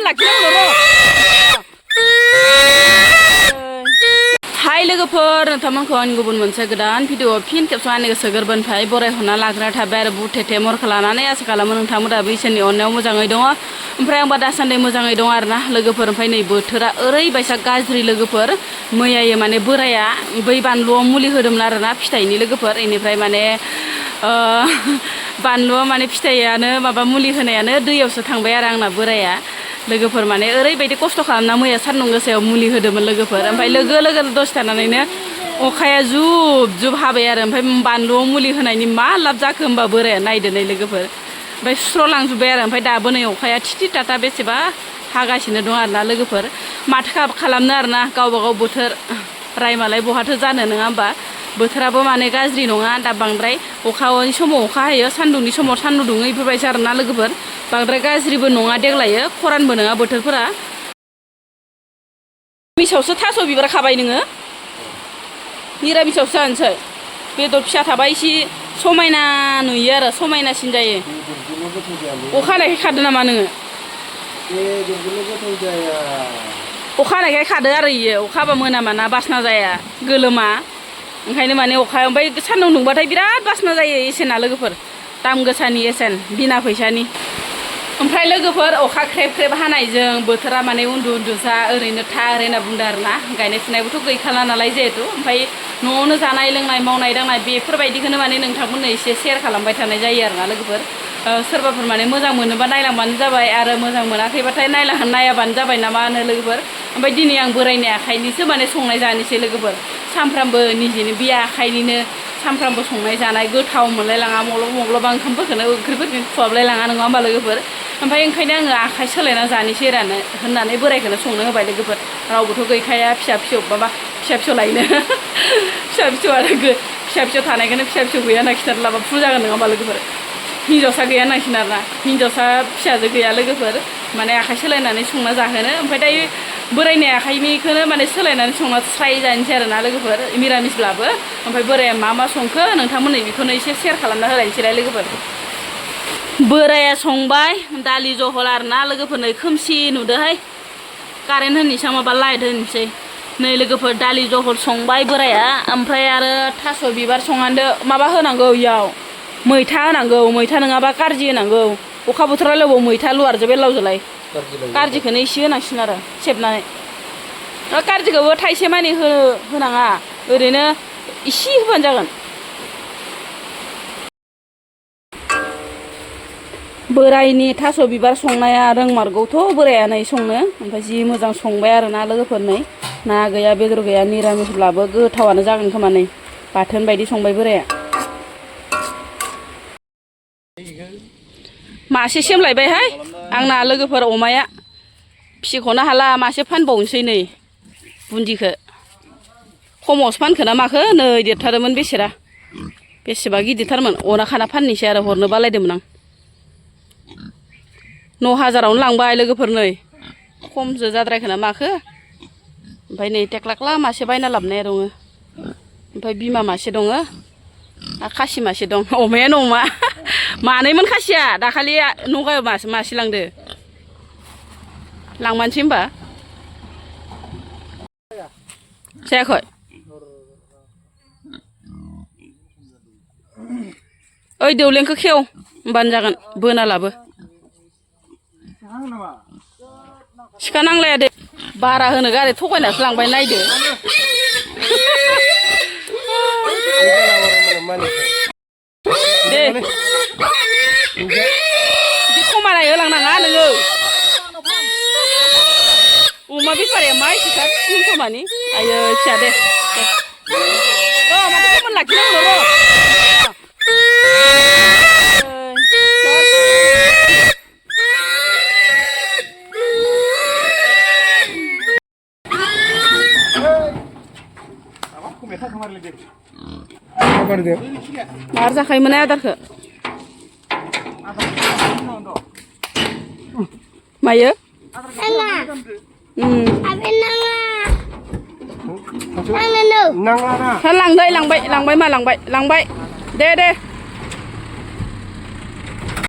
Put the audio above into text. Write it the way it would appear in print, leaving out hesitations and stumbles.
लाखिनांगौ र' हाय लोगोफोर नोंथांमोनखौ आंनि गुबुन मोनसे गोदान भिडिअ फिन खेबसे आंनि गोसो गोरबोनिफ्राय बरायहरना लाग्रा थाबाय आरो बुट थेथे मरखौ लानानै आसा खालामो नोंथांमोनाबो इसोरनि अननायाव मोजाङै दङ ओमफ्राय आंबा दासान्दि मोजाङै दङ आरोना लोगोफोर ओमफ्राय नै बोथोरा ओरैबायसा गाज्रि लोगोफोर मैयायो माने बोराया बै बानलुआव मुलि होदोंमोन आरोना फिथाइनि लोगोफोर इनिफ्राय माने बानलुआ माने फिथाइयानो माबा मुलि होनायानो दैयावसो थांबाय आरो आंना बोराया लोगोफोर माने ओरैबायदि खस्थ' खालामना मैया सान्दुं गोसायाव मुलि होदोंमोन लोगोफोर ओमफ्राय लोगो लोगो दसे थानानैनो अखाया जुब जुब हाबाय आरो ओमफ्राय बानलुआव मुलि होनायनि मा लाब जाखो होमबा बोराया नायदो नै लोगोफोर ओमफ्राय सुस्र'लांजोब्बाय आरो ओमफ्राय दाबो नै अखाया थिथि थाथा बेसेबा हागासिनो दं आरोना लोगोफोर माथो खालामनो आरोना गावबा गाव बोथोर रायमालाय बहाथो जानो नङा होमबा बोथोराबो माने गाज्रि नङा दा बांद्राय अखानि समाव अखा हायो सान्दुंनि समाव सान्दुं दुङो बेफोरबायदि आरोना लोगोफोर बांद्राय गाज्रिबो नङा देग्लायो खरानबो नङा बोथोरफोरा मिसावसो थास' बिबार खाबाय नोङो निरामिसावसो जानोसै बेदर फिसा थाबा एसे समायना नुयो आरो समायनासिन जायो अखा हानायखाय खादो नामा नोङो अखा हानायखाय खादो आरो इयो अखा हाबा मोनामाना बासना जाया गोलोमा ओंखायनो माने अखा ओमफ्राय सान्दुं दुंबाथाय बिराद बासना जायो एसेना लोगोफोर दाम गोसानि एसेन बिना फैसानि ओमफ्राय लोगोफोर अखा ख्रेब ख्रेब हानायजों बोथोरा माने उन्दु उन्दुसा ओरैनो था ओरै होनना बुंदों आरोना गायनाय फुनायबोथ' गैखाला नालाय जिहेथु ओमफ्राय न'आवनो जानाय लोंनाय मावनाय दांनाय बेफोरबायदिखौनो माने नोंथांमोननो एसे शेयार खालामबाय थानाय जायो आरोना लोगोफोर सोरबाफोर माने मोजां मोनोबा नायलांबानो जाबाय आरो मोजां मोनाखैबाथाय नायाबानो जाबाय नामा होनो लोगोफोर ओमफ्राय दिनै आं बोरायनि आखाइनिसो माने संनाय जानोसै लोगोफोर सानफ्रामबो निजेनि बे आखाइनिनो सानफ्रामबो संनाय जानाय गोथाव मोनलायलाङा मब्लाबा ओंखामफोरखौनो ओंख्रिफोरखौनो खहाबलायलाङा नङा होमबा लोगोफोर ओमफ्राय ओंखायनो आङो आखाइ सोलायना जानोसै होननानै बोरायखौनो संनो होबाय लोगोफोर रावबोथ' गैखाया फिसा फिसौ लायनो फिसा फिसौ थानायखौनो फिसा फिसौ गैया होनना खिन्थानो लाबा फुल जागोन नङा होमबा लोगोफोर हिन्जावसा गैया होननांसिगोन आरोना हिन्जावसा फिसाजो गैया लोगोफोर माने आखाइ सोलायनानै संना जाहोनो ओमफ्राय दायो बोरायनि आखाइनिखौनो माने सोलायनानै संना स्राय जानोसै आरोना लोगोफोर मिरामिसब्लाबो ओमफ्राय बोराया मा संखो नोंथांमोननो बेखौनो एसे शेयार खालामना होलायनोसैलाय लोगोफोर बोराया संबाय दालि जहल आरोना लोगोफोरनो खोमसि नुदोहाय कारेन्ट होनोसै माबा लाइट होनोसै नै लोगोफोर दालि जहल संबाय बोराया ओमफ्राय आरो थास' बिबार संहांदो माबा होनांगौ इयाव मैथा होनांगौ मैथा नङाबा कारजि होनांगौ अखा बोथोराव लोगोआव मैथा लुवारजों बेलावजोलाय कारजिखौनो इसे होनांसिगोन आरो सेबनानै कारजिखौबो थाइसे मानि होनाङा ओरैनो इसे होबानो जागोन बोरायनि थास' बिबार संनाया रोंमारगौथ' बोराया नै संनो ओमफ्राय जि मोजां संबाय आरोना लोगोफोर नै ना गैया बेदर गैया निरामिसब्लाबो गोथावानो जागोन खोमा नै बाथोन बायदि संबाय बोराया मासे सेमलायबायहाय आंना लोगोफोर अमाया फिसिख'नो हाला मासे फानबावनोसै नै बुन्दिखौ खमावसो फानखो ना माखो नै देरथारोमोन बेसेबा गिदिरथारमोन अना खाना फाननोसै आरो हरनो बालायदोंमोन आं 9,000आवनो लांबाय लोगोफोर नै खमसो जाद्रायखो ना माखो ओमफ्राय नै टेक्लाक्ला मासे बायना लाबोनाया दङ ओमफ्राय बिमा मासे दङ आरो खासि मासे दं अमायानो अमा मानैमोन खासिया दाखालि नगायाव मासे लांदो लांमानोसै होमबा जायाखै ओइ दौलेंखौ खेव होमबानो जागोन बोना लाबो सिखा नांलाया दे बारा होनो गारि थगायनासो लांबाय नायदो दे बिदि खमायनाय होलांनाङा नोङो अमा बेफारिया मा एसेखा खोमानि आयो फिसा दे माथो खोमोन लाखिनांगौ र' मार जाखायोमोन आदारखौ मायो लांबाय दे